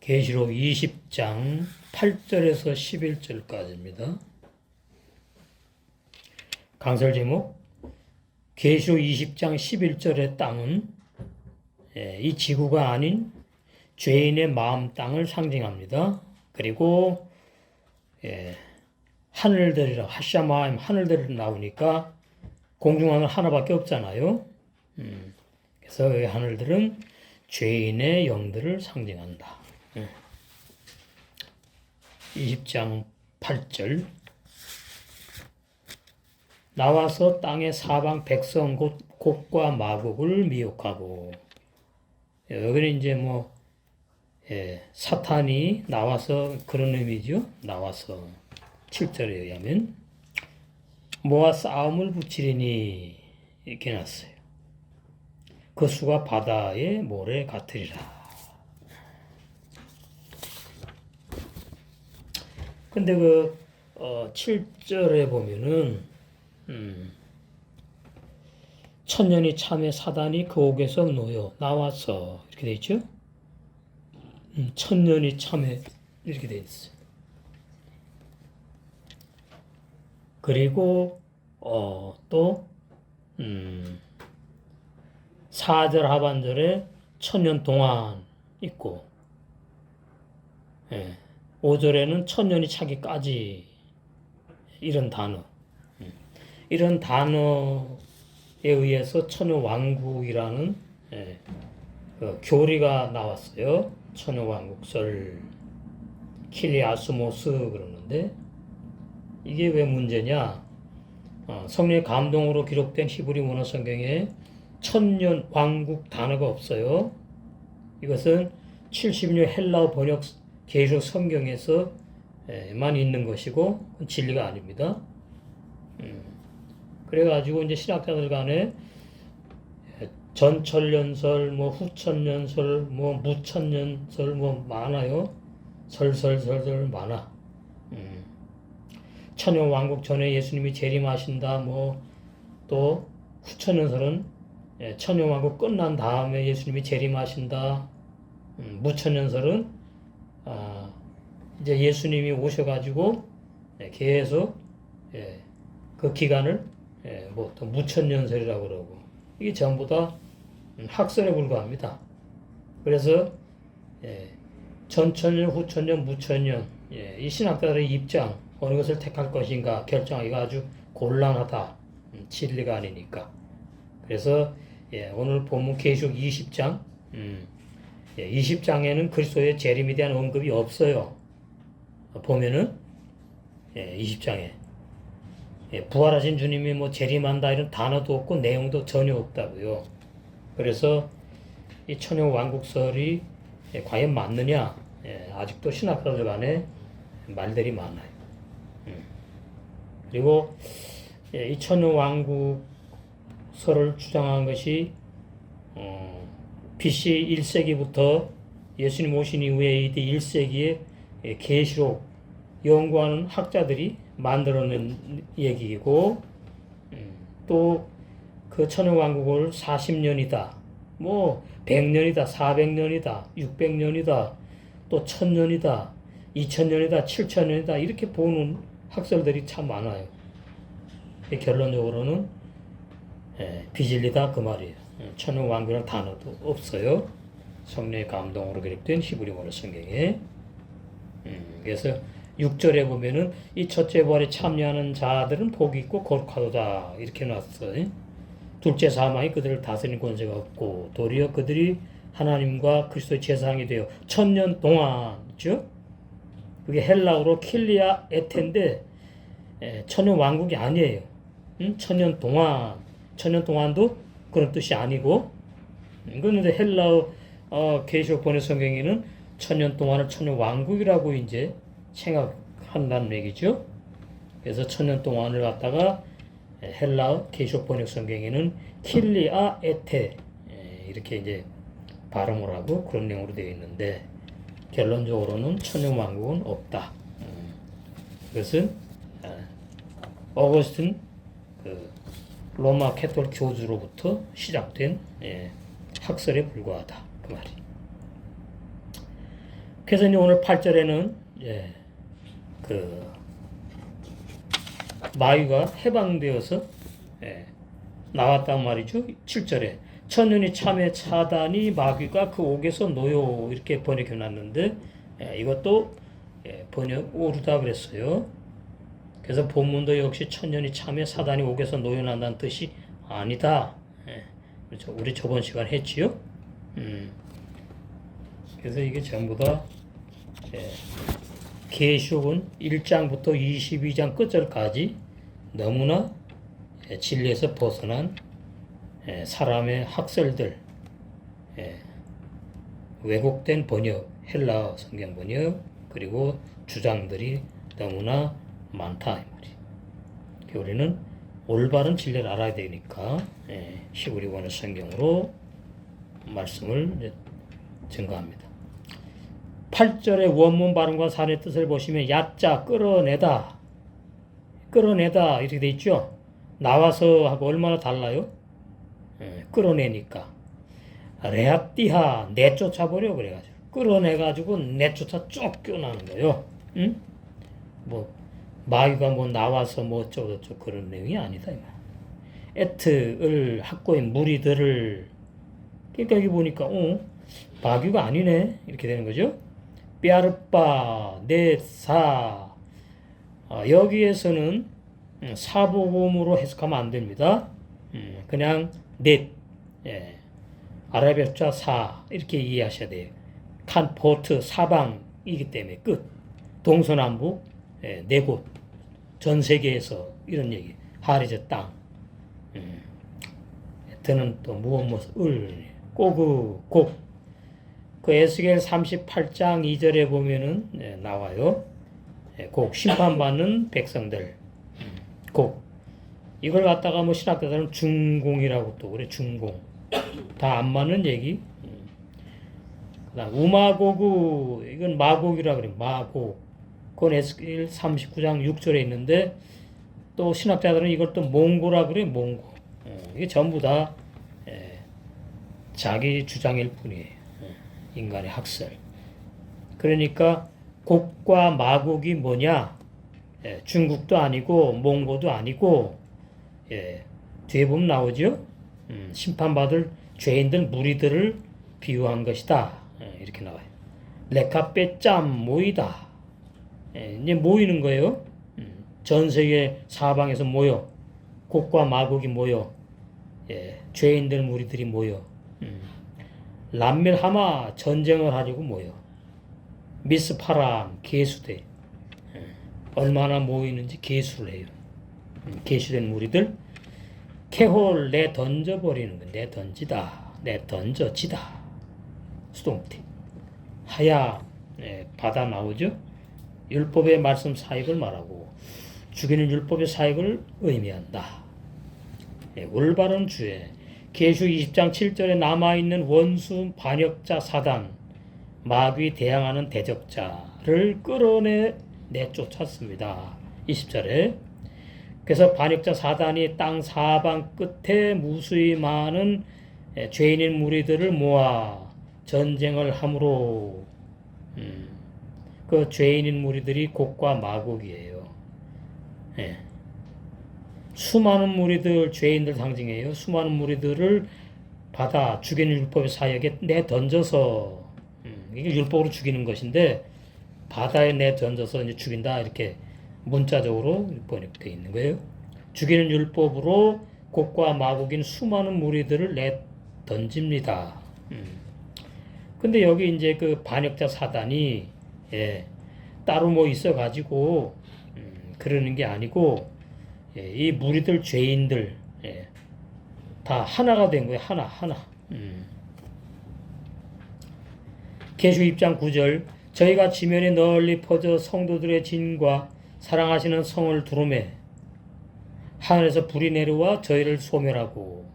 계시록 20장 8절에서 11절까지입니다. 강설 제목 계시록 20장 11절의 땅은 이 지구가 아닌 죄인의 마음 땅을 상징합니다. 그리고 하늘들이라 하샤마임 하늘들이 나오니까 공중하늘 하나밖에 없잖아요. 그래서 이 하늘들은 죄인의 영들을 상징한다. 20장 8절 나와서 땅의 사방 백성 곧 곡과 마곡을 미혹하고, 여기는 이제 사탄이 나와서 그런 의미죠. 나와서 7절에 의하면 모아 싸움을 붙이리니 이렇게 놨어요. 그 수가 바다의 모래 같으리라. 근데 7절에 보면은 천년이 참에 사단이 그 옥에서 놓여 나와서 이렇게 돼 있죠. 천년이 참에 이렇게 돼 있어요. 그리고 또 4절 하반절에 천년 동안 있고, 5절에는 천년이 차기까지, 이런 단어. 이런 단어에 의해서 천년왕국이라는 교리가 나왔어요. 천년왕국설, 킬리아스모스 그러는데, 이게 왜 문제냐? 성령의 감동으로 기록된 히브리 원어 성경에 천년왕국 단어가 없어요. 이것은 70년 헬라어 번역 계시록 성경에서만 있는 것이고 진리가 아닙니다. 그래가지고 이제 신학자들 간에 전천년설, 후천년설, 무천년설 많아요. 설설설설 많아. 천년왕국 전에 예수님이 재림하신다. 또 후천년설은 천년왕국 끝난 다음에 예수님이 재림하신다. 무천년설은 이제 예수님이 오셔가지고 계속 그 기간을 또 무천년설이라고 그러고, 이게 전부 다 학설에 불과합니다. 그래서 전천년, 후천년, 무천년, 이 신학자들의 입장, 어느 것을 택할 것인가 결정하기가 아주 곤란하다. 진리가 아니니까. 그래서 오늘 본문 계시록 20장 20장에는 그리스도의 재림에 대한 언급이 없어요. 보면은 20장에 부활하신 주님이 재림한다 이런 단어도 없고 내용도 전혀 없다고요. 그래서 이 천년왕국설이 과연 맞느냐? 아직도 신학자들 간에 말들이 많아요. 그리고 이 천년왕국설을 주장한 것이 BC 1세기부터 예수님 오신 이후에 이때 1세기에 계시록 연구하는 학자들이 만들어낸 얘기이고, 또 그 천년왕국을 40년이다, 100년이다, 400년이다, 600년이다, 또 1000년이다, 2000년이다, 7000년이다 이렇게 보는 학설들이 참 많아요. 결론적으로는 비진리다 그 말이에요. 천년왕국이라는 단어도 없어요. 성령의 감동으로 기록된 히브리 원어 성경에. 그래서 6절에 보면은 이 첫째 부활에 참여하는 자들은 복이 있고 거룩하도다 이렇게 놨어요. 둘째 사망이 그들을 다스리는 권세가 없고 도리어 그들이 하나님과 그리스도의 제사장이 되어 천년 동안, 죠? 그게 헬라어로 킬리아 에테인데 천년 왕국이 아니에요. 천년 동안, 천년 동안도 그런 뜻이 아니고, 그런데 헬라어 계시록 번역 성경에는 천년 동안을 천년 왕국이라고 이제 생각한다는 얘기죠. 그래서 천년 동안을 갖다가 헬라어 계시록 번역 성경에는 킬리아 에테 이렇게 이제 발음을 하고 그런 내용으로 되어 있는데, 결론적으로는 천년 왕국은 없다. 그것은 어거스틴 로마 캐톨릭 교주로부터 시작된 학설에 불과하다 그 말이. 그래서 이제 오늘 8절에는 그 마귀가 해방되어서 나왔단 말이죠. 7절에 천년이 참에 차다니 마귀가 그 옥에서 노요 이렇게 번역해 놨는데 이것도 번역 오르다 그랬어요. 그래서 본문도 역시 천년이 참에 사단이 옥에서 노여난다는 뜻이 아니다. 그렇죠. 우리 저번 시간 했지요. 그래서 이게 전부 다 계시록은 1장부터 22장 끝절까지 너무나 진리에서 벗어난 사람의 학설들, 왜곡된 번역, 헬라어 성경 번역, 그리고 주장들이 너무나 많다 이 말이. 우리는 올바른 진리를 알아야 되니까 히브리 원어 성경으로 말씀을 증거합니다. 8절의 원문 발음과 산의 뜻을 보시면 야자 끌어내다 이렇게 돼 있죠. 나와서 하고 얼마나 달라요? 끌어내니까 레아띠하 내쫓아버려 그래가지고 끌어내가지고 내쫓아 쭉 껴나는 거예요. 응? 뭐 마귀가 뭐 나와서 뭐 어쩌고저쩌고 그런 내용이 아니다. 에트을 학고인 무리들을 그러니까 여기 보니까 마귀가 아니네 이렇게 되는 거죠. 삐아르빠 네사 여기에서는 사복음으로 해석하면 안 됩니다. 그냥 넷 아라비아 숫자 4 이렇게 이해하셔야 돼요. 칸포트 사방이기 때문에 끝 동서남북 네 곳 전 세계에서 이런 얘기 하리제 땅 드는 또 무엇 을 꼬그 곡 에스겔 38장 2절에 보면은 나와요. 곡 심판받는 백성들 곡 이걸 갖다가 뭐 신학자들은 중공이라고 또 그래. 중공 다 안 맞는 얘기. 그다음 우마고그 이건 마곡이라 그래. 마곡 그건 에스겔 39장 6절에 있는데 또 신학자들은 이걸 또 몽고라 그래. 몽고 이게 전부 다 자기 주장일 뿐이에요. 인간의 학설. 그러니까 곡과 마곡이 뭐냐? 중국도 아니고 몽고도 아니고 뒤에 보면 나오죠. 심판받을 죄인들 무리들을 비유한 것이다. 이렇게 나와요. 레카페 짬 모이다. 이제 모이는 거예요. 전 세계 사방에서 모여 곡과 마곡이 모여 죄인들 무리들이 모여 람밀하마 전쟁을 하려고 모여 미스파람 계수대 얼마나 모이는지 계수를 해요. 계수된 무리들 캐홀 내 던져버리는 거 내 던지다 내 던져지다 수동태 하야 바다 나오죠. 율법의 말씀 사역을 말하고 죽이는 율법의 사역을 의미한다. 올바른 주에 계시록 20장 7절에 남아있는 원수 반역자 사단 마귀 대항하는 대적자를 내쫓았습니다. 20절에 그래서 반역자 사단이 땅 사방 끝에 무수히 많은 죄인인 무리들을 모아 전쟁을 함으로 그 죄인인 무리들이 곡과 마곡이에요. 수많은 무리들 죄인들 상징이에요. 수많은 무리들을 받아 죽이는 율법의 사역에 내던져서 이게 율법으로 죽이는 것인데 바다에 내던져서 이제 죽인다 이렇게 문자적으로 번역되어 있는 거예요. 죽이는 율법으로 곡과 마곡인 수많은 무리들을 내던집니다. 근데 여기 이제 그 반역자 사단이 따로 뭐 있어가지고 그러는 게 아니고 이 무리들 죄인들 다 하나가 된 거예요. 하나. 계시록 6장 9절 저희가 지면에 널리 퍼져 성도들의 진과 사랑하시는 성을 두루매 하늘에서 불이 내려와 저희를 소멸하고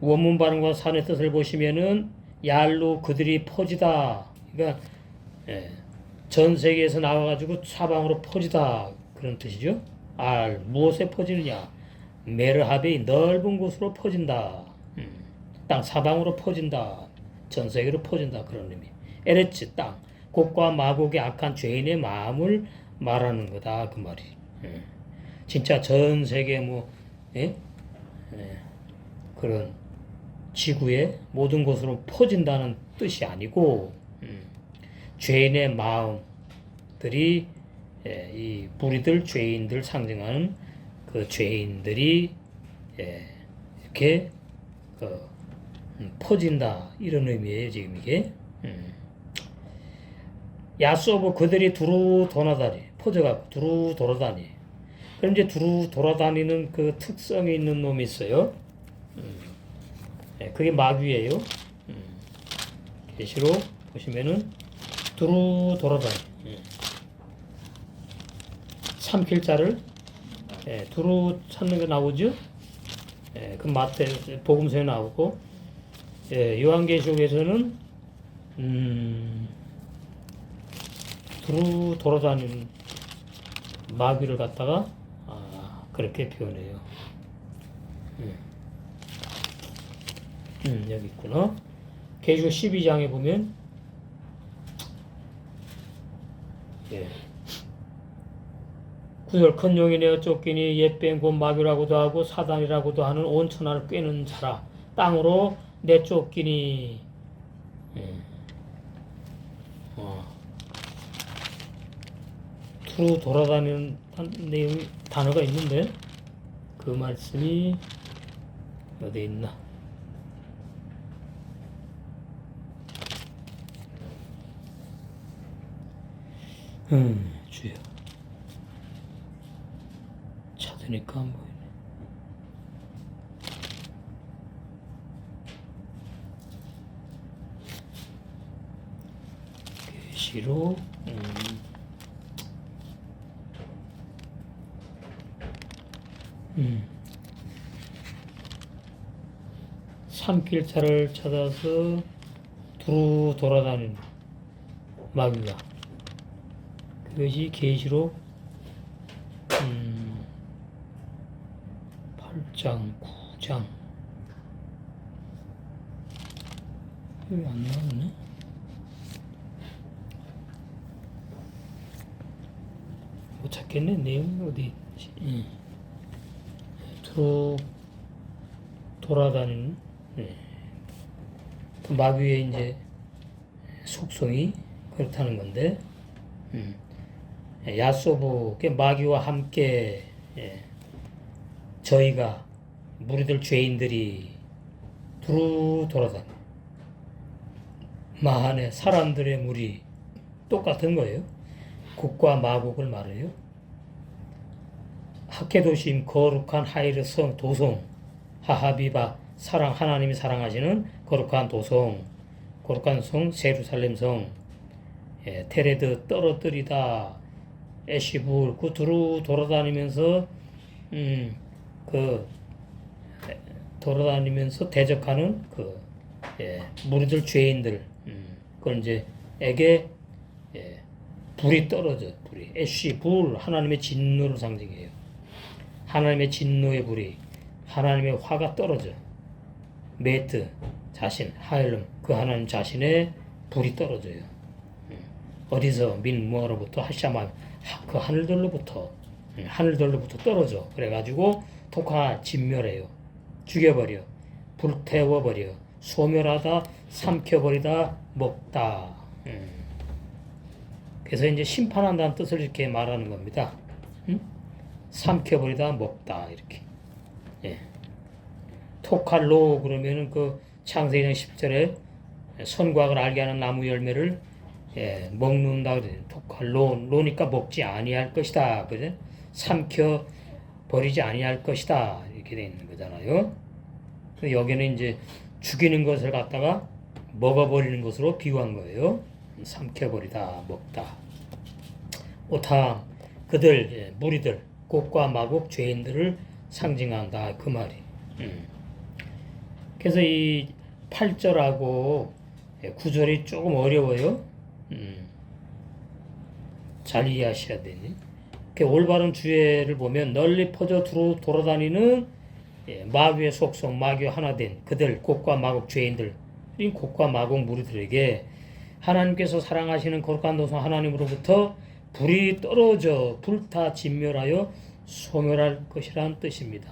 원문 발음과 산의 뜻을 보시면은 얄로 그들이 퍼지다. 그러니까 전 세계에서 나와가지고 사방으로 퍼지다 그런 뜻이죠. 무엇에 퍼지느냐? 메르하베이 넓은 곳으로 퍼진다. 땅 사방으로 퍼진다. 전 세계로 퍼진다 그런 의미. 에레츠 땅, 곡과 마곡의 악한 죄인의 마음을 말하는 거다 그 말이. 진짜 전 세계 그런 지구의 모든 곳으로 퍼진다는 뜻이 아니고 죄인의 마음들이 이 무리들 죄인들 상징하는 그 죄인들이 이렇게 퍼진다 이런 의미예요 지금 이게. 야쏘브 그들이 두루 돌아다니 퍼져가고 두루 돌아다니. 그럼 이제 두루 돌아다니는 그 특성이 있는 놈이 있어요. 그게 마귀예요. 계시록 보시면은 두루 돌아다니. 삼킬 자를 두루 찾는 게 나오죠. 그 마태 복음서에 나오고 요한계시록에서는 두루 돌아다니는 마귀를 갖다가 그렇게 표현해요. 여기 있구나. 계시록 12장에 보면 구절 큰 용이 내어 쫓기니 옛뱀 곧 마귀라고도 하고 사단이라고도 하는 온 천하를 꿰는 자라 땅으로 내쫓기니. 두루 돌아다니는 내용 단어가 있는데 그 말씀이 어디 있나? 주여. 찾으니까 안 보이네. 계시록 삼킬차를 찾아서 두루 돌아다니는 마귀가 그것이 계시록 8장 9장 여기 안 나오네. 못 찾겠네. 내용이 어디 있지? 두루 돌아다니는 그 마귀의 이제 속성이 그렇다는 건데, 야소부 마귀와 함께 저희가 무리들 죄인들이 두루 돌아다니 마한의 사람들의 무리 똑같은 거예요. 국과 마국을 말해요. 학계도심 거룩한 하이르 성 도성 하하비바 사랑 하나님이 사랑하시는 거룩한 도성 거룩한 성 세루살렘 성 테레드 떨어뜨리다 에시불 그 두루 돌아다니면서 돌아다니면서 대적하는 무리들 죄인들 그걸 이제 에게 불이 떨어져 불이 에시 불 하나님의 진노를 상징해요. 하나님의 진노의 불이 하나님의 화가 떨어져 메트 자신 하일름 그 하나님 자신의 불이 떨어져요. 어디서 민무아로부터 하샤마 그 하늘들로부터 떨어져 그래가지고 독하 진멸해요. 죽여버려 불태워버려 소멸하다 삼켜버리다 먹다. 그래서 이제 심판한다는 뜻을 이렇게 말하는 겁니다. 삼켜버리다 먹다 이렇게. 토칼로 그러면은 그 창세기장 10절에 선과학을 알게 하는 나무 열매를 먹는다 그래. 토칼로 로니까 먹지 아니할 것이다. 그래. 삼켜 버리지 아니할 것이다 이렇게 돼 있는 거잖아요. 여기는 이제 죽이는 것을 갖다가 먹어버리는 것으로 비유한 거예요. 삼켜버리다 먹다. 오탐 그들 무리들 곡과 마곡 죄인들을 상징한다 그 말이. 그래서 이 8절하고 9절이 조금 어려워요. 잘 이해하셔야 되니. 올바른 주제를 보면 널리 퍼져 돌아다니는 마귀의 속성, 마귀와 하나 된 그들, 곡과 마곡 죄인들 곡과 마곡 무리들에게 하나님께서 사랑하시는 거룩한 도성 하나님으로부터 불이 떨어져 불타 진멸하여 소멸할 것이란 뜻입니다.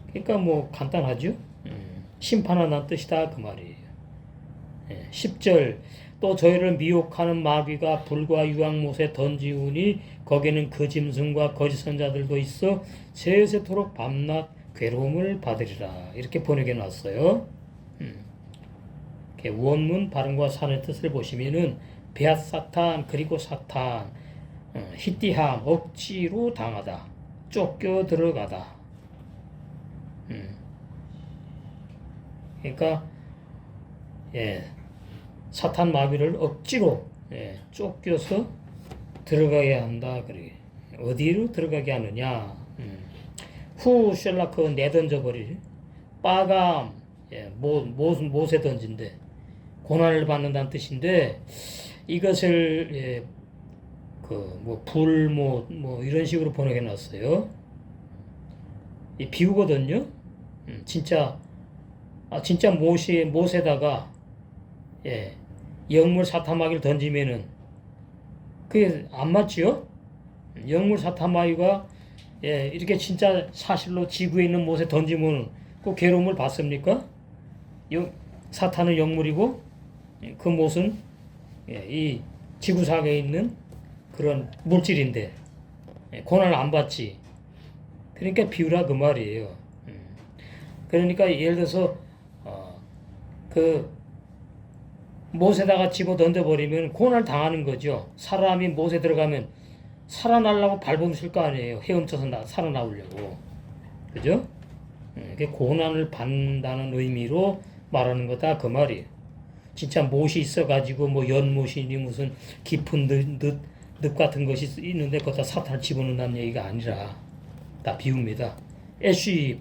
그러니까 뭐 간단하죠. 심판한다는 뜻이다 그 말이에요. 10절 또 저희를 미혹하는 마귀가 불과 유황못에 던지우니 거기는 그 짐승과 거짓 선자들도 있어 세세토록 밤낮 괴로움을 받으리라. 이렇게 번역해 놨어요. 원문 발음과 산의 뜻을 보시면은 베앗 사탄 그리고 사탄 히띠함 억지로 당하다 쫓겨 들어가다. 그러니까 사탄 마귀를 억지로 쫓겨서 들어가게 한다. 그래. 어디로 들어가게 하느냐? 후 셜라크 내던져 버리리. 빠감 못에 던진대. 고난을 받는다는 뜻인데 이것을 불못 이런 식으로 번역해 놨어요. 이 비유거든요. 진짜 못에다가 영물 사타마귀를 던지면은 그게 안 맞지요? 영물 사타마귀가 이렇게 진짜 사실로 지구에 있는 못에 던지면 그 괴로움을 받습니까? 사탄은 영물이고 그 못은 이 지구상에 있는 그런 물질인데 고난을 안 받지. 그러니까 비유라 그 말이에요. 그러니까 예를 들어서 그 못에다가 집어 던져버리면 고난을 당하는 거죠. 사람이 못에 들어가면 살아나려고 발버둥칠 거 아니에요. 헤엄쳐서 살아나오려고. 그죠? 고난을 받는다는 의미로 말하는 거다 그 말이에요. 진짜 못이 있어가지고 뭐 연못이니 무슨 깊은 늪 같은 것이 있는데 거기다 사탄을 집어넣는다는 얘기가 아니라 다 비웁니다. 애쉬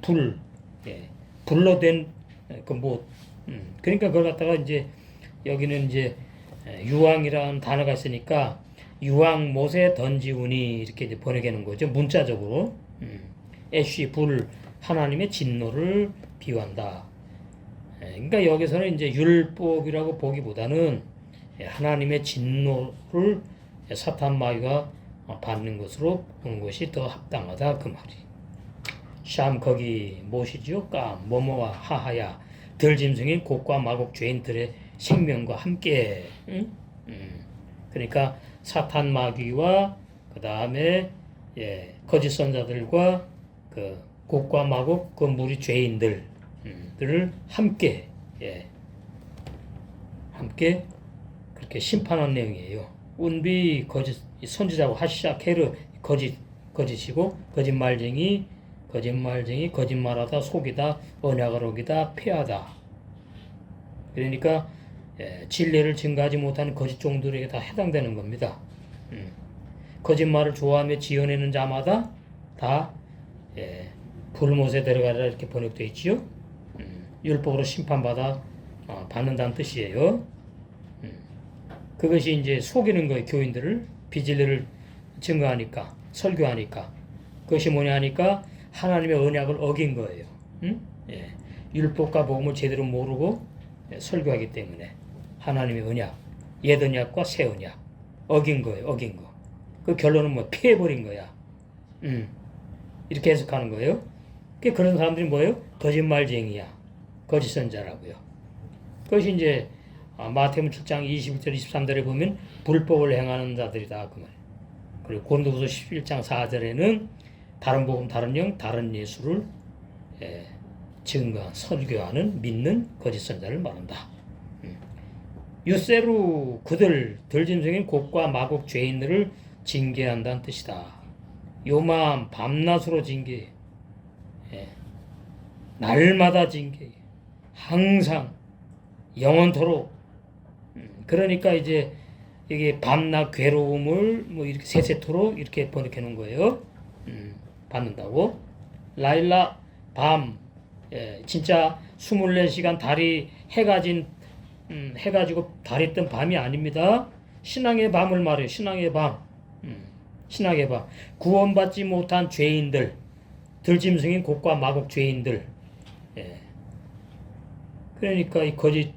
불로 된 그 못. 그러니까 그걸 갖다가 이제 여기는 이제 유황이라는 단어가 있으니까 유황 못에 던지우니 이렇게 이제 번역하는 거죠. 문자적으로. 애쉬 불 하나님의 진노를 비유한다. 그러니까 여기서는 이제 율법이라고 보기보다는 하나님의 진노를 사탄 마귀가 받는 것으로 보는 것이 더 합당하다 그 말이. 샴 거기 무엇이죠? 까 뭐뭐와 하하야 들짐승인 곡과 마곡 죄인들의 생명과 함께. 그러니까 사탄 마귀와 그 다음에 거짓 선자들과 그 곡과 마곡 그 무리 죄인들을 함께 함께 그렇게 심판한 내용이에요. 운비 거짓 선지자고 하시샤 케르 거짓이고 거짓말쟁이 거짓말하다 속이다 언약을 어기다 폐하다. 그러니까 진리를 증거하지 못하는 거짓 종들에게 다 해당되는 겁니다. 거짓말을 좋아하며 지어내는 자마다 다 불못에 들어가라 이렇게 번역되어 있지요. 율법으로 심판받아 받는다는 뜻이에요. 그것이 이제 속이는 거예요. 교인들을 비진리를 증거하니까 설교하니까 그것이 뭐냐 하니까 하나님의 언약을 어긴 거예요. 율법과 복음을 제대로 모르고 설교하기 때문에 하나님의 언약, 옛 언약과 새 언약 어긴 거예요. 어긴 거. 그 결론은 뭐 피해버린 거야. 이렇게 해석하는 거예요. 그런 사람들이 뭐예요? 거짓말쟁이야. 거짓 선자라고요. 그것이 이제 마태복음 7장 21절 23절에 보면 불법을 행하는 자들이다 그 말. 그리고 고린도후서 11장 4절에는 다른 복음, 다른 영, 다른 예수를 증거한, 설교하는, 믿는 거짓 선자를 말한다. 유세루 그들 들짐승인 곡과 마곡 죄인들을 징계한다는 뜻이다. 요만 밤낮으로 징계, 날마다 징계, 항상 영원토록. 그러니까 이제 이게 밤낮 괴로움을 뭐 이렇게 세세토록 이렇게 번역해 놓은 거예요. 받는다고. 라일라 밤, 진짜 24시간 달이 해가지고 달이 뜬 밤이 아닙니다. 신앙의 밤을 말해요. 신앙의 밤. 신앙의 밤. 구원받지 못한 죄인들, 들짐승인 곡과 마곡 죄인들. 그러니까 이 거짓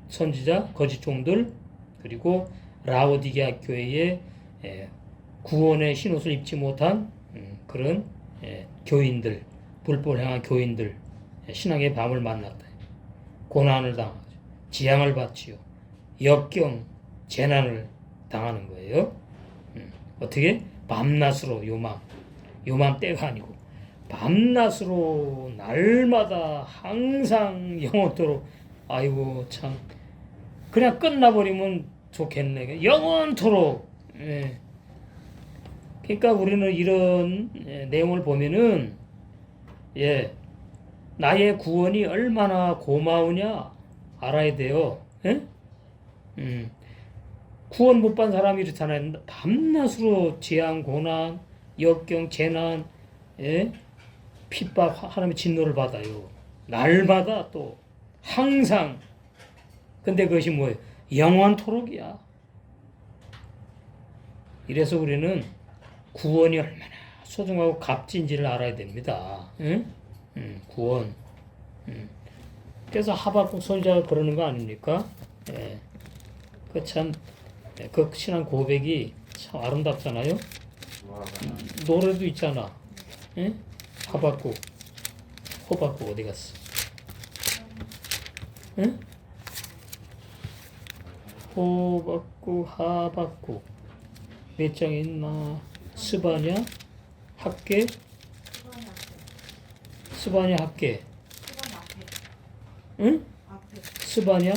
선지자, 거짓 종들, 그리고 라오디게아 교회의 구원의 흰옷을 입지 못한 그런 교인들, 불법을 행한 교인들, 신앙의 밤을 만났다. 고난을 당하죠. 지향을 받지요. 역경, 재난을 당하는 거예요. 어떻게? 밤낮으로 요맘때가 아니고 밤낮으로 날마다 항상 영원토록. 아이고 참 그냥 끝나버리면 좋겠네. 영원토록. 예. 그러니까 우리는 이런 내용을 보면은 나의 구원이 얼마나 고마우냐 알아야 돼요. 예? 구원 못 받은 사람이 이렇잖아요. 밤낮으로 재앙, 고난, 역경, 재난, 핍박, 하나님의 진노를 받아요. 날마다 또 항상. 근데 그것이 뭐예요? 영원토록이야. 이래서 우리는 구원이 얼마나 소중하고 값진지를 알아야 됩니다. 응? 구원. 그래서 하박국 선지자가 그러는 거 아닙니까? 그 신앙 고백이 참 아름답잖아요. 노래도 있잖아. 하박국, 호박국 어디 갔어? 호박국, 하박국 몇 장 있나? 스바냐, 학계, 스바냐, 학계. 응? 스바냐?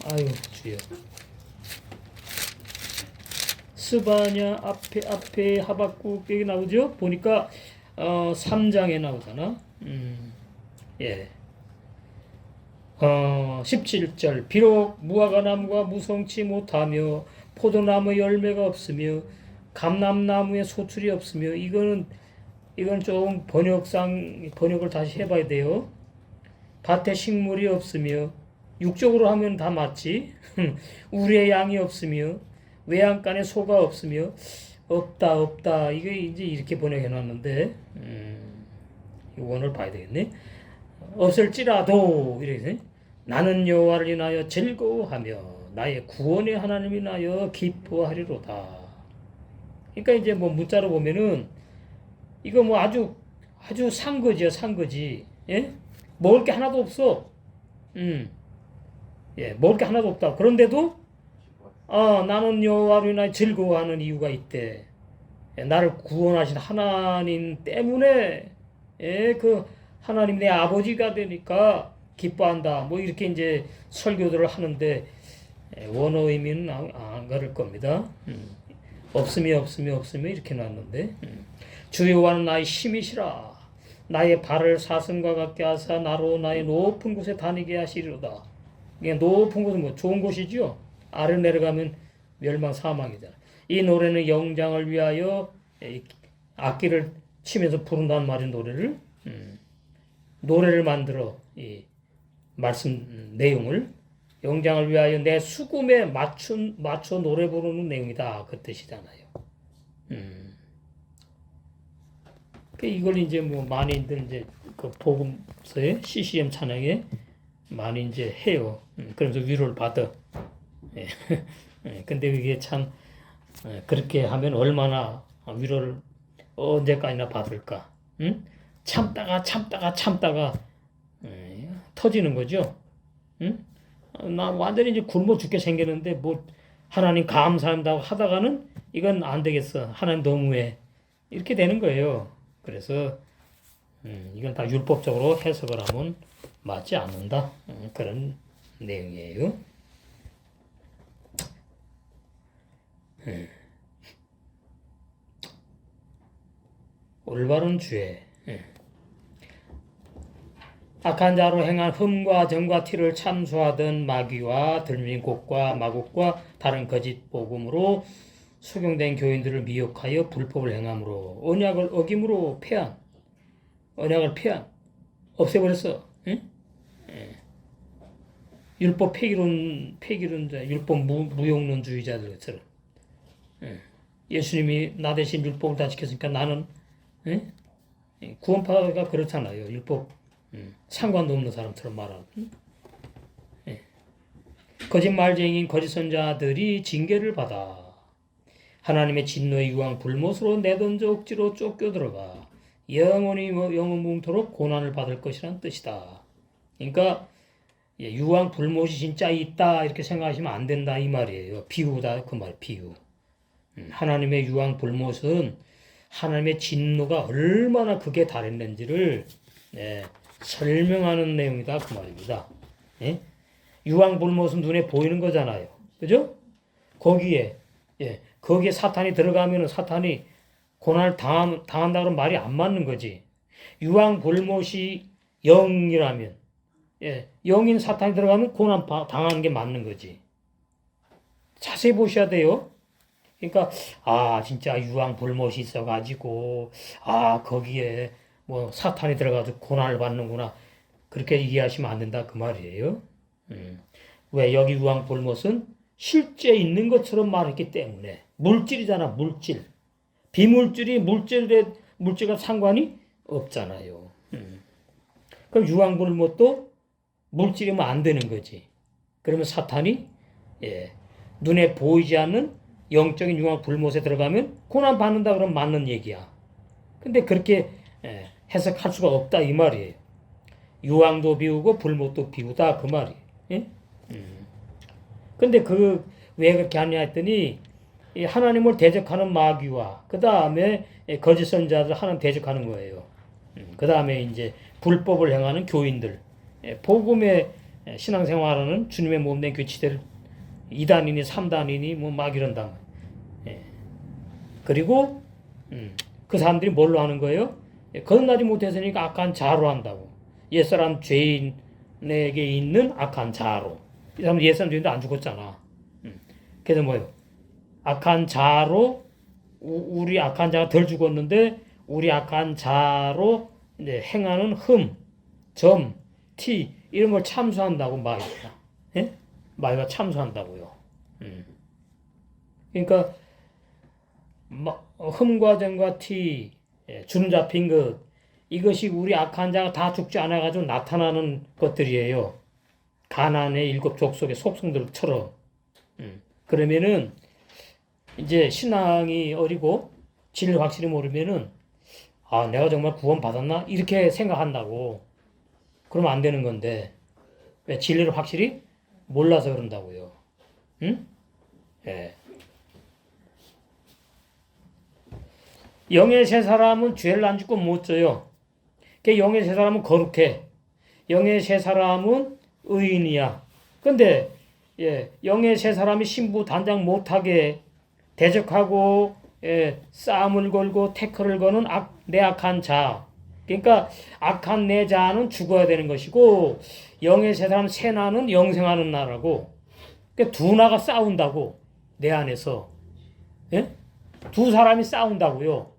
아유 주여. 스바냐 앞에 하박국 여기 나오죠? 보니까 3장에 나오잖아. 17절 비록 무화과나무가 무성치 못하며 포도나무 열매가 없으며 감람나무에 소출이 없으며 이건 좀 번역을 다시 해봐야 돼요. 밭에 식물이 없으며 육적으로 하면 다 맞지. 우리의 양이 없으며 외양간에 소가 없으며 없다 이게 이제 이렇게 번역해 놨는데 이 원을 봐야 되겠네. 없을지라도 이렇게 나는 여호와를 인하여 즐거워하며 나의 구원의 하나님을 인하여 기뻐하리로다. 그러니까 이제 뭐 문자로 보면은 이거 뭐 아주 산 거지요, 산 거지. 예? 먹을 게 하나도 없어. 먹을 게 하나도 없다. 그런데도 나는 여호와로 인하여 즐거워하는 이유가 있대. 나를 구원하신 하나님 때문에 그 하나님 내 아버지가 되니까 기뻐한다. 뭐 이렇게 이제 설교들을 하는데 원어 의미는 안 가를 겁니다. 없으며 이렇게 나왔는데 주 여호와는 나의 힘이시라. 나의 발을 사슴과 같게 하사 나로 나의 높은 곳에 다니게 하시리로다. 이게 높은 곳은 뭐 좋은 곳이죠. 아래 내려가면 멸망 사망이잖아. 이 노래는 영장을 위하여 악기를 치면서 부른다는 말인 노래를 만들어 이 말씀 내용을 영장을 위하여 내 수금에 맞춰 노래 부르는 내용이다 그 뜻이잖아요. 이걸 이제 뭐 많이들 이제 그 복음서에 CCM 찬양에 많이 이제 해요. 그러면서 위로를 받아. 근데 그게 참 그렇게 하면 얼마나 위로를 언제까지나 받을까? 참다가 터지는 거죠. 나 완전히 이제 굶어 죽게 생겼는데 뭐 하나님 감사한다고 하다가는 이건 안 되겠어. 하나님 너무해. 이렇게 되는 거예요. 그래서 이건 다 율법적으로 해석을 하면 맞지 않는다. 그런 내용이에요. 올바른 주의 악한 자로 행한 흠과 정과 티를 참수하던 마귀와 들민곡과 마곡과 다른 거짓 복음으로 수경된 교인들을 미혹하여 불법을 행함으로 언약을 어김으로 언약을 폐한 없애버렸어. 율법 폐기론자, 율법 무용론주의자들처럼. 예수님이 나 대신 율법을 다 지켰으니까 나는 구원파가 그렇잖아요. 율법 상관도 없는 사람처럼 말하고. 예. 거짓말쟁이인 거짓 선자들이 징계를 받아 하나님의 진노의 유황 불못으로 내던져 억지로 쫓겨들어가 영원히 영원뭉토록 고난을 받을 것이란 뜻이다. 그러니까 유황 불못이 진짜 있다 이렇게 생각하시면 안 된다 이 말이에요. 비유다 그 말 비유. 하나님의 유황 불못은 하나님의 진노가 얼마나 극에 달했는지를 설명하는 내용이다 그 말입니다. 예? 유황 불못은 눈에 보이는 거잖아요. 그죠? 거기에 사탄이 들어가면 사탄이 고난을 당한다 그런 말이 안 맞는 거지. 유황 불못이 영이라면 영인 사탄이 들어가면 고난 당하는 게 맞는 거지. 자세히 보셔야 돼요. 그러니까 진짜 유황 불못이 있어가지고 거기에 뭐 사탄이 들어가서 고난을 받는구나 그렇게 이해하시면 안 된다 그 말이에요. 왜 여기 유황 불못은 실제 있는 것처럼 말했기 때문에 물질이잖아 물질. 비물질이 물질과 상관이 없잖아요. 그럼 유황 불못도 물질이면 안 되는 거지. 그러면 사탄이 눈에 보이지 않는 영적인 유황 불못에 들어가면 고난 받는다 그러면 맞는 얘기야. 근데 그렇게 해석할 수가 없다 이 말이에요. 유황도 비우고 불못도 비우다 그 말이에요. 예? 근데 왜 그렇게 하냐 했더니 하나님을 대적하는 마귀와 그 다음에 거짓 선자들 하나님 대적하는 거예요. 그 다음에 이제 불법을 행하는 교인들, 복음의 신앙생활하는 주님의 몸된 교치들 2단이니 3단이니 뭐 막 이런단 말이에요. 그리고 그 사람들이 뭘로 하는 거예요? 거듭나지 못했으니까 악한 자로 한다고. 옛사람 죄인에게 있는 악한 자로. 이 사람은 옛사람 죄인도 안 죽었잖아. 그래서 뭐예요? 악한 자로 우리 악한 자가 덜 죽었는데 우리 악한 자로 이제 행하는 흠, 점, 티 이런 걸 참수한다고 마귀가. 예? 마귀가 참수한다고요. 그러니까 흠과 점과 티, 주름 잡힌 것 이것이 우리 악한 자가 다 죽지 않아가지고 나타나는 것들이에요. 가나안의 7 족속의 속성들처럼. 그러면은 이제 신앙이 어리고 진리를 확실히 모르면은 내가 정말 구원 받았나 이렇게 생각한다고. 그러면 안 되는 건데 왜 진리를 확실히 몰라서 그런다고요. 응? 예. 영의 세 사람은 죄를 안 짓고 못 져요. 영의 세 사람은 거룩해. 영의 세 사람은 의인이야. 근데 영의 세 사람이 신부 단장 못하게 대적하고 싸움을 걸고 태클을 거는 내 악한 자. 그러니까 악한 내 자는 죽어야 되는 것이고 영의 세 사람 세 나는 영생하는 나라고. 그러니까 두 나가 싸운다고 내 안에서. 두 사람이 싸운다고요.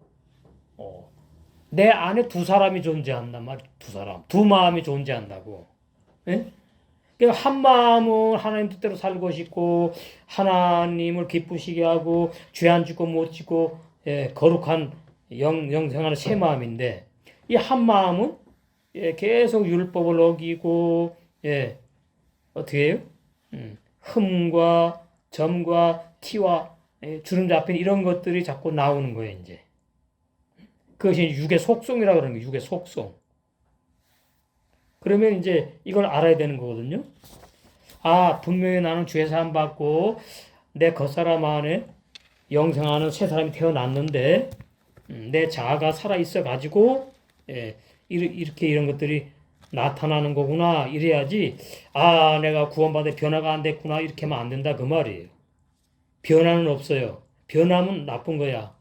내 안에 두 사람이 존재한단 말이야. 두 사람. 두 마음이 존재한다고. 그러니까 한 마음은 하나님 뜻대로 살고 싶고 하나님을 기쁘시게 하고 죄 안 짓고 못 짓고 거룩한 영생하는 새 마음인데 이 한 마음은 계속 율법을 어기고 어떻게 해요? 흠과 점과 티와 주름 잡힌 이런 것들이 자꾸 나오는 거예요. 이제 그것이 육의 속성이라고 그러는 거예요. 육의 속성. 그러면 이제 이걸 알아야 되는 거거든요. 분명히 나는 죄 사함 받고 내 겉사람 안에 영생하는 새 사람이 태어났는데 내 자아가 살아 있어 가지고 이렇게 이런 것들이 나타나는 거구나. 이래야지 내가 구원받아 변화가 안 됐구나 이렇게 하면 안 된다 그 말이에요. 변화는 없어요. 변화면 나쁜 거야.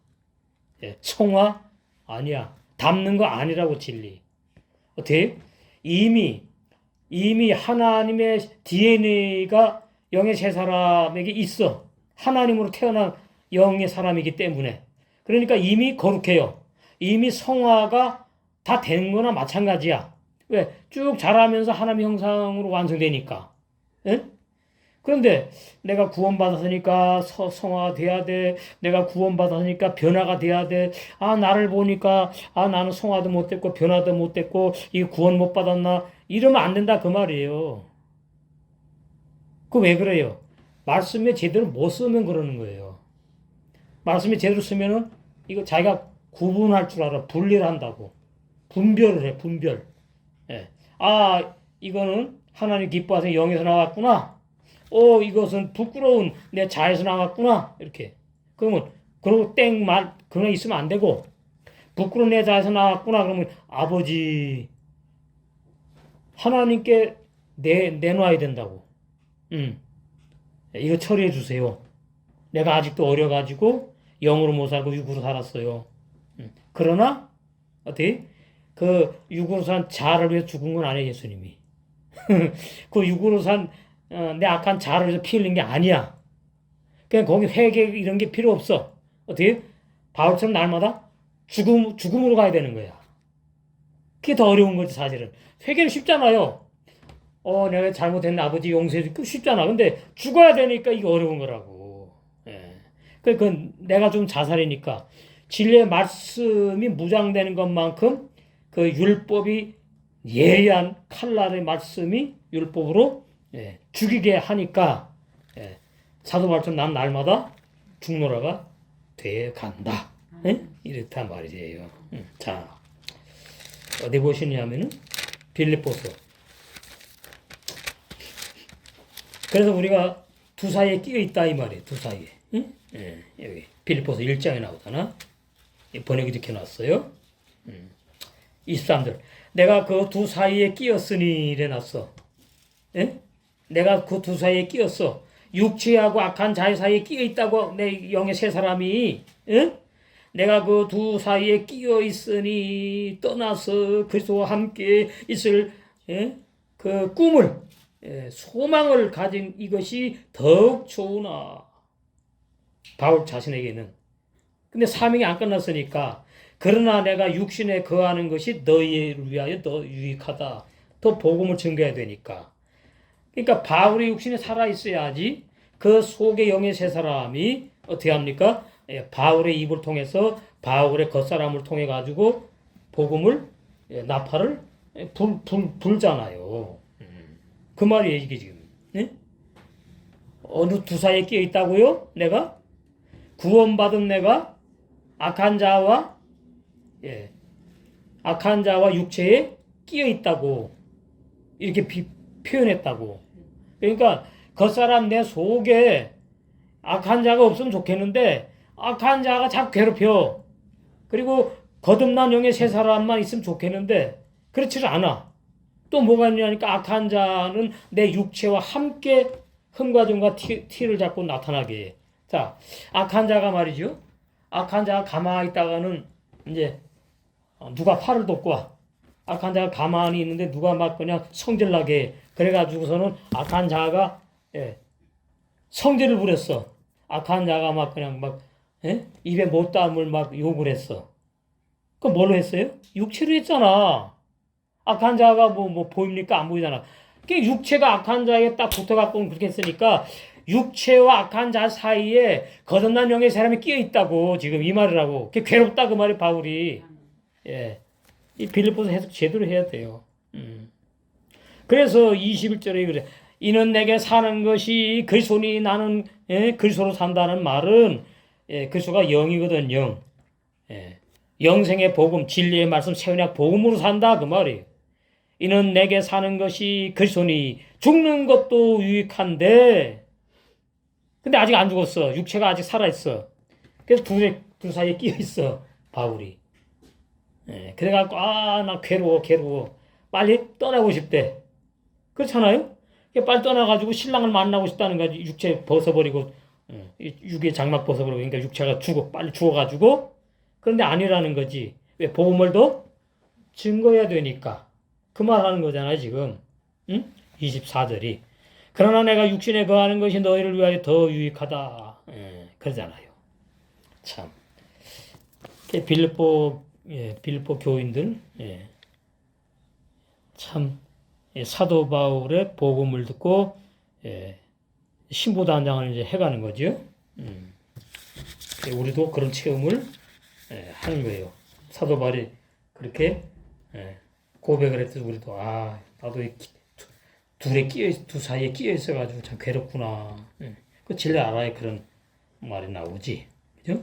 성화 아니야. 닮는 거 아니라고 진리. 어떻게? 이미 하나님의 DNA가 영의 세 사람에게 있어. 하나님으로 태어난 영의 사람이기 때문에. 그러니까 이미 거룩해요. 이미 성화가 다 된 거나 마찬가지야. 왜? 쭉 자라면서 하나님의 형상으로 완성되니까. 그런데 내가 구원받았으니까 성화가 돼야 돼. 내가 구원받았으니까 변화가 돼야 돼. 아, 나를 보니까 아, 나는 성화도 못 됐고 변화도 못 됐고 이 구원 못 받았나? 이러면 안 된다 그 말이에요. 그 왜 그래요? 말씀에 제대로 못 쓰면 그러는 거예요. 말씀에 제대로 쓰면은 이거 자기가 구분할 줄 알아. 분리를 한다고. 분별을 해, 분별. 예. 아, 이거는 하나님 기뻐하셔서 영에서 나왔구나. 이것은 부끄러운 내 자에서 나왔구나. 이렇게. 그러면, 그러고 그냥 있으면 안 되고, 부끄러운 내 자에서 나왔구나. 그러면 아버지, 하나님께 내놔야 된다고. 이거 처리해 주세요. 내가 아직도 어려가지고 영으로 못 살고 육으로 살았어요. 그러나, 어떻게? 그 육으로 산 자를 위해 죽은 건 아니에요, 예수님이. 그 육으로 산 내 악한 자를 위해서 피 흘린 게 아니야. 그냥 거기 회개 이런 게 필요 없어. 어떻게? 바울처럼 날마다 죽음으로 가야 되는 거야. 그게 더 어려운 거지, 사실은. 회개는 쉽잖아요. 내가 잘못했네, 아버지 용서해 줄게. 쉽잖아. 근데 죽어야 되니까 이게 어려운 거라고. 예. 그건 내가 좀 자살이니까. 진리의 말씀이 무장되는 것만큼 그 율법이 예리한 칼날의 말씀이 율법으로 죽이게 하니까 사도 바울처럼 난 날마다 죽노라가 돼 간다. 이렇단 말이에요. 자, 어디 보시냐면은 빌립보서. 그래서 우리가 두 사이에 끼어 있다 이 말이에요. 두 사이에. 여기 빌립보서 1장에 나오잖아. 번역이 이렇게 놨어요. 23절. 내가 그 두 사이에 끼었으니 이래 놨어. 내가 그 두 사이에 끼었어. 육체하고 악한 자의 사이에 끼어 있다고 내 영의 세 사람이. 내가 그 두 사이에 끼어 있으니 떠나서 그리스도와 함께 있을 그 꿈을 소망을 가진 이것이 더욱 좋으나. 바울 자신에게는. 근데 사명이 안 끝났으니까 그러나 내가 육신에 거하는 것이 너희를 위하여 더 유익하다. 더 복음을 증거해야 되니까. 그러니까 바울의 육신에 살아있어야지 그 속의 영의 세 사람이 어떻게 합니까? 바울의 입을 통해서 바울의 겉사람을 통해 가지고 복음을 나팔을 불잖아요. 그 말이에요 이게 지금. 어느 두 사이에 끼어 있다고요? 내가? 구원받은 내가 악한 자와 악한 자와 육체에 끼어 있다고 이렇게 표현했다고. 그러니까 겉사람 내 속에 악한 자가 없으면 좋겠는데 악한 자가 자꾸 괴롭혀. 그리고 거듭난 영의 세 사람만 있으면 좋겠는데 그렇지 않아. 또 뭐가 있냐니까 악한 자는 내 육체와 함께 흠과 점과 티를 잡고 나타나게 해. 자, 악한 자가 말이죠. 악한 자가 가만히 있다가는 이제 누가 팔을 돋고 와. 악한 자가 가만히 있는데 누가 막 그냥 성질나게 해. 그래가지고서는 악한 자가 성질을 부렸어. 악한 자가 막 그냥 막 입에 못담을 막 욕을 했어. 그 뭘로 했어요? 육체로 했잖아. 악한 자가 뭐 보입니까? 안 보이잖아. 그 육체가 악한 자에 딱 붙어갖고 그렇게 했으니까 육체와 악한 자 사이에 거듭난 영의 사람이 끼어 있다고 지금 이 말이라고. 그게 괴롭다 그 말이 바울이. 이 빌립보서 해석 제대로 해야 돼요. 그래서 21절에 그래. 이는 내게 사는 것이 그리스도니 나는 그리스도로 산다는 말은 그리스도가 영이거든 영. 영생의 복음 진리의 말씀 세운약 복음으로 산다 그 말이에요. 이는 내게 사는 것이 그리스도니 죽는 것도 유익한데 근데 아직 안 죽었어. 육체가 아직 살아있어. 그래서 둘 사이에 끼어 있어 바울이. 그래갖고 나 괴로워 빨리 떠나고 싶대. 그렇잖아요. 빨리 떠나가지고 신랑을 만나고 싶다는 거지. 육체 벗어버리고 육의 장막 벗어버리고 그러니까 육체가 빨리 죽어가지고. 그런데 아니라는 거지. 왜? 복음을 더 증거해야 되니까. 그 말 하는 거잖아요, 지금. 24절이. 그러나 내가 육신에 거하는 것이 너희를 위하여 더 유익하다. 그러잖아요. 참. 빌립보 교인들, 참, 사도 바울의 복음을 듣고, 신보단장을 이제 해가는 거죠. 우리도 그런 체험을 하는 거예요. 사도 바울이 그렇게 고백을 했듯 우리도 나도 두 사이에 끼어 있어가지고 참 괴롭구나. 그 진리 알아야 그런 말이 나오지. 그죠?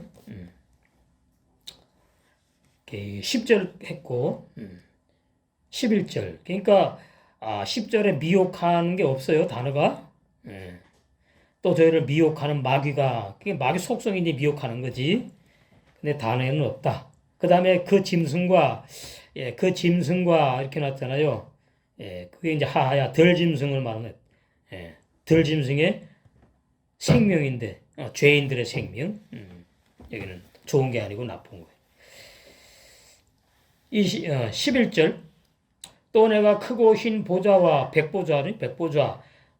10절 했고 11절. 그러니까 10절에 미혹하는 게 없어요. 단어가. 또 저희를 미혹하는 마귀가, 그게 마귀 속성인지 미혹하는 거지. 근데 단어에는 없다. 그 다음에 그 짐승과 이렇게 나왔잖아요. 그게 이제 하하야 덜 짐승을 말하는, 덜 짐승의 생명인데, 죄인들의 생명. 여기는 좋은 게 아니고 나쁜 거예요. 11절. 또 내가 크고 흰 보좌와 백보좌,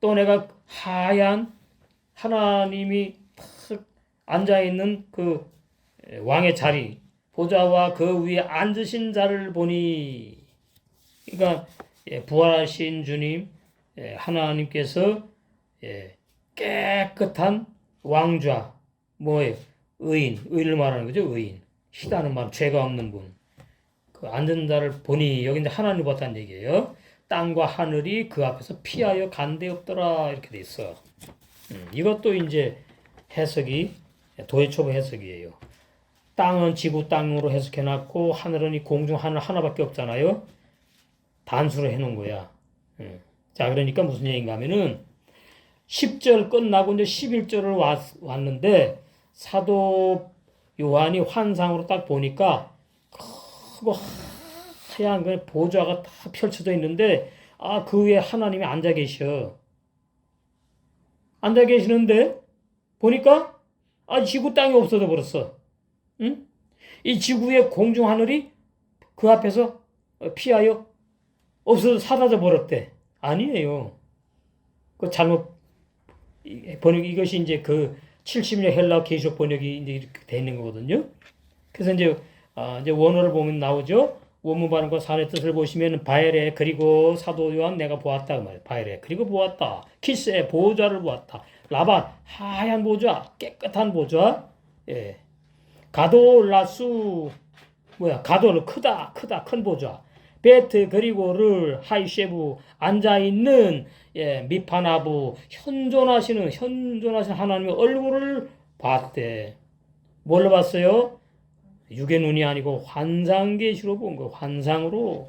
또 내가 하얀 하나님이 탁 앉아있는 그 왕의 자리, 보좌와 그 위에 앉으신 자를 보니, 그러니까 부활하신 주님, 하나님께서 깨끗한 왕좌, 뭐예요? 의인을 말하는 거죠. 의인. 시다는 말, 죄가 없는 분. 그 앉은 자를 보니, 여기 이제 하나님을 봤다는 얘기예요. 땅과 하늘이 그 앞에서 피하여 간데 없더라, 이렇게 돼 있어. 이것도 이제 해석이 도예초보 해석이에요. 땅은 지구 땅으로 해석해놨고 하늘은 이 공중 하늘 하나밖에 없잖아요. 단수로 해놓은 거야. 자, 그러니까 무슨 얘기인가 하면은 10절 끝나고 이제 11절을 왔는데 사도 요한이 환상으로 딱 보니까 크고 하얀 그 보좌가 다 펼쳐져 있는데 그 위에 하나님이 앉아 계셔. 앉아 계시는데 보니까 지구 땅이 없어져 버렸어. 응? 이 지구의 공중 하늘이 그 앞에서 피하여 없어져 사라져 버렸대. 아니에요. 그 잘못 번역, 이것이 이제 그 70년 헬라 계시록 번역이 이제 이렇게 돼 있는 거거든요. 그래서 이제 원어를 보면 나오죠. 원문 발음과 산의 뜻을 보시면 바엘에 그리고 사도 요한 내가 보았다 그 말이에요. 바엘에 그리고 보았다. 키스의 보좌를 보았다. 라반 하얀 보좌, 깨끗한 보좌. 가돌라수 가돌 크다 큰 보좌. 베트 그리고 를 하이셰부 앉아 있는 미파나부 현존하시는 하나님의 얼굴을 봤대. 뭘로 봤어요? 육의 눈이 아니고 환상계시로 본 거. 환상으로.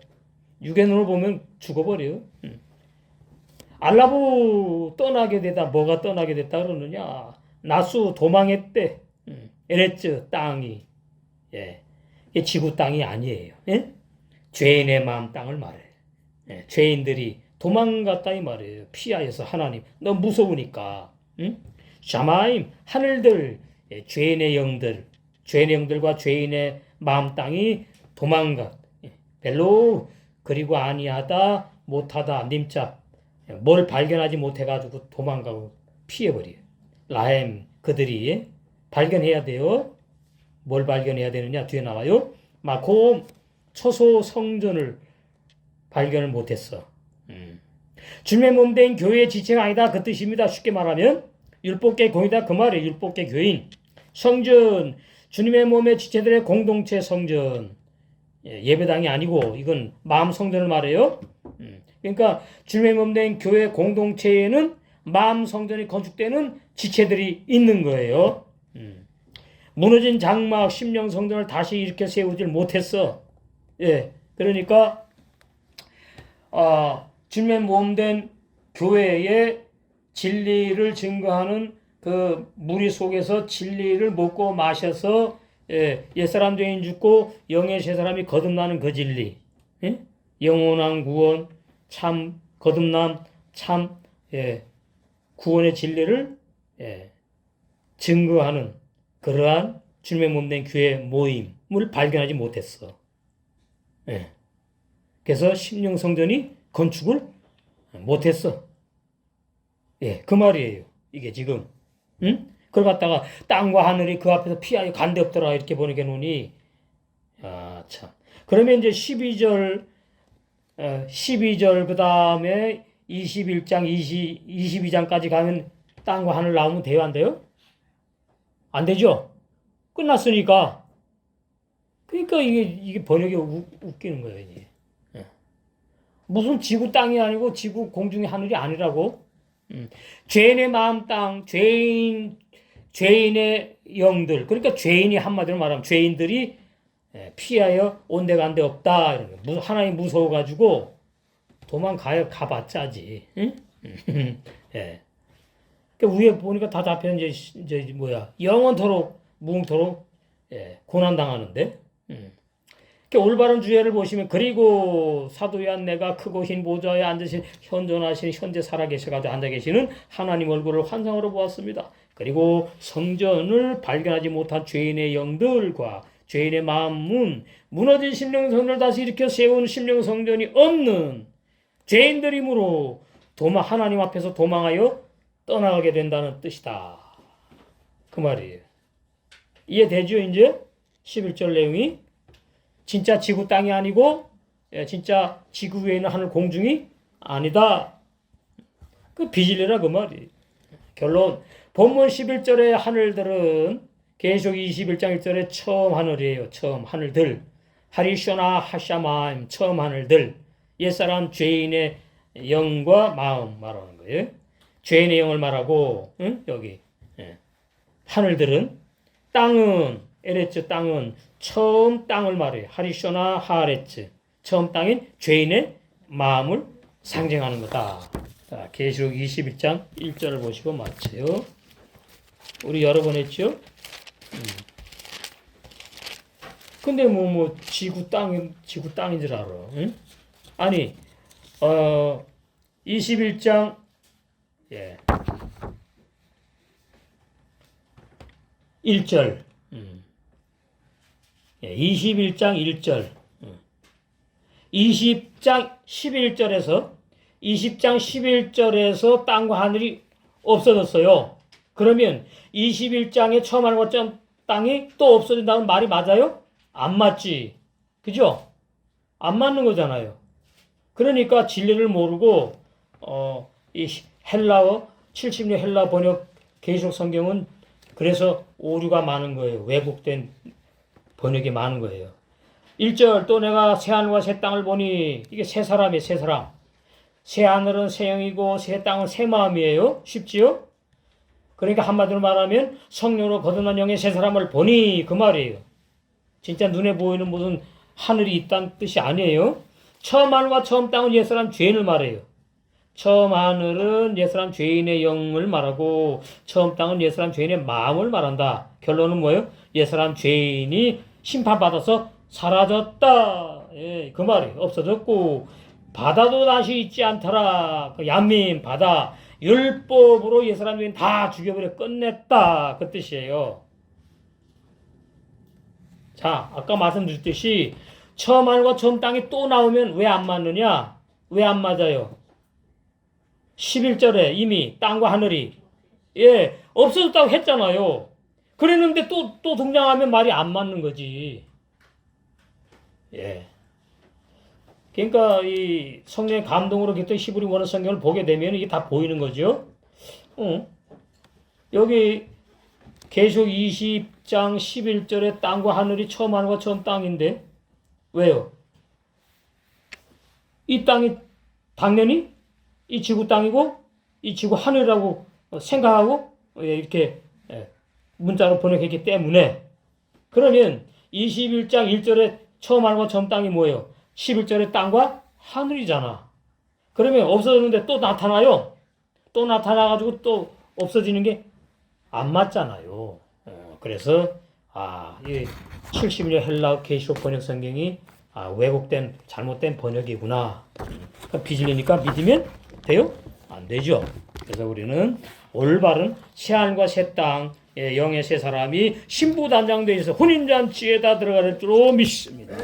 육의 눈을 보면 죽어버려요. 알라부 떠나게 되다. 뭐가 떠나게 됐다 그러느냐? 나수 도망했대. 에레츠 땅이. 이게 지구 땅이 아니에요. 죄인의 마음 땅을 말해. 죄인들이 도망갔다 이 말이에요. 피하여서 하나님. 너무 무서우니까. 샤마임 하늘들 죄인의 영들과 죄인의 마음 땅이 도망가. 별로 그리고 아니하다 못하다 님자 뭘 발견하지 못해가지고 도망가고 피해버려요. 라햄 그들이 발견해야 돼요. 뭘 발견해야 되느냐 뒤에 나와요. 마코 초소 성전을 발견을 못했어. 주님의 몸된 교회의 지체가 아니다 그 뜻입니다. 쉽게 말하면 율법계 공이다 그 말이에요. 율법계 교인 성전 주님의 몸의 지체들의 공동체 성전. 예배당이 아니고 이건 마음 성전을 말해요. 그러니까 주님의 몸된 교회 공동체에는 마음 성전이 건축되는 지체들이 있는 거예요. 무너진 장막 심령 성전을 다시 이렇게 세우질 못했어. 그러니까 주님의 몸된 교회의 진리를 증거하는 그 무리 속에서 진리를 먹고 마셔서 옛사람 죄인 죽고 영의 새 사람이 거듭나는 그 진리, 영원한 구원, 참 거듭남, 참 구원의 진리를 증거하는 그러한 주님의 몸된 교회 모임을 발견하지 못했어. 그래서 심령 성전이 건축을 못했어. 그 말이에요. 이게 지금. 그걸 갖다가 땅과 하늘이 그 앞에서 피하여 간데 없더라 이렇게 보니까 놓으니 참. 그러면 이제 12절 그 다음에 21장 22장까지 가면 땅과 하늘 나오면 돼요, 안 돼요? 안 되죠? 끝났으니까. 그러니까 이게 번역이 웃기는 거예요, 이게. 예. 무슨 지구 땅이 아니고 지구 공중의 하늘이 아니라고. 죄인의 마음 땅, 죄인의 영들. 그러니까 죄인이 한마디로 말하면 죄인들이 피하여 온데간데 없다. 이런 거. 하나님 무서워가지고 도망가요. 가봤자지. 응? 예. 그러니까 위에 보니까 다 답변 이제 뭐야 영원토록 무궁토록 고난 당하는데. 올바른 주제를 보시면 그리고 사도 요한 내가 크고 흰 보좌에 앉으신 현존하신 현재 살아계셔가지고 앉아 계시는 하나님 얼굴을 환상으로 보았습니다. 그리고 성전을 발견하지 못한 죄인의 영들과 죄인의 마음은 무너진 심령성전을 다시 일으켜 세운 심령성전이 없는 죄인들이므로 하나님 앞에서 도망하여 떠나가게 된다는 뜻이다. 그 말이에요. 이해되죠 이제? 11절 내용이 진짜 지구 땅이 아니고 진짜 지구 위에 있는 하늘 공중이 아니다. 그 비질레라 그 말이에요. 결론 본문 11절의 하늘들은 계속 21장 1절의 처음 하늘이에요. 처음 하늘들. 하리쇼나 하샤마임 처음 하늘들. 옛사람 죄인의 영과 마음 말하는 거예요. 죄인의 영을 말하고 여기 하늘들은 땅은 에레츠 땅은 처음 땅을 말해요. 하리쇼나 하레츠 처음 땅인 죄인의 마음을 상징하는 거다. 자, 계시록 21장 1절을 보시고 마쳐요. 우리 여러 번 했죠? 근데 뭐 지구 땅인 줄 알아. 응? 아니 21장 1절 21장 1절 20장 11절에서 땅과 하늘이 없어졌어요. 그러면 21장에 처음 하는 것처럼 땅이 또 없어진다는 말이 맞아요? 안 맞지. 그죠? 안 맞는 거잖아요. 그러니까 진리를 모르고 이 헬라어 70년 헬라 번역 계시록 성경은 그래서 오류가 많은 거예요. 왜곡된 번역이 많은 거예요. 1절 또 내가 새하늘과 새 땅을 보니 이게 새 사람이에요. 새 사람. 새 하늘은 새 영이고 새 땅은 새 마음이에요. 쉽지요? 그러니까 한마디로 말하면 성령으로 거듭난 영의 새 사람을 보니 그 말이에요. 진짜 눈에 보이는 무슨 하늘이 있다는 뜻이 아니에요. 처음 하늘과 처음 땅은 옛사람 죄인을 말해요. 처음 하늘은 옛사람 죄인의 영을 말하고 처음 땅은 옛사람 죄인의 마음을 말한다. 결론은 뭐예요? 옛사람 죄인이 심판받아서 사라졌다. 그 말이 없어졌고 바다도 다시 있지 않더라. 그 얀민 바다 율법으로 옛사람 죄인 다 죽여버려 끝냈다. 그 뜻이에요. 자, 아까 말씀드렸듯이 처음 하늘과 처음 땅이 또 나오면 왜 안 맞느냐? 왜 안 맞아요? 11절에 이미 땅과 하늘이 없어졌다고 했잖아요. 그랬는데 또 등장하면 말이 안 맞는 거지. 그러니까 이 성령의 감동으로 겠던 히브리 원어 성경을 보게 되면 이게 다 보이는 거죠. 여기 계속 20장 11절에 땅과 하늘이 처음 하늘과 처음 땅인데 왜요? 이 땅이 당연히 이 지구 땅이고 이 지구 하늘이라고 생각하고 이렇게 문자로 번역했기 때문에 그러면 21장 1절에 처음 하늘과 처음 땅이 뭐예요? 11절에 땅과 하늘이잖아. 그러면 없어졌는데 또 나타나요. 또 나타나가지고 또 없어지는 게 안 맞잖아요. 그래서 이 70년 헬라 계시록 번역 성경이 왜곡된 잘못된 번역이구나. 비질리니까 믿으면 돼요? 안 되죠. 그래서 우리는 올바른 새하늘과 새 땅, 영의 새 사람이 신부단장되어 있어 혼인잔치에다 들어갈 줄로 믿습니다.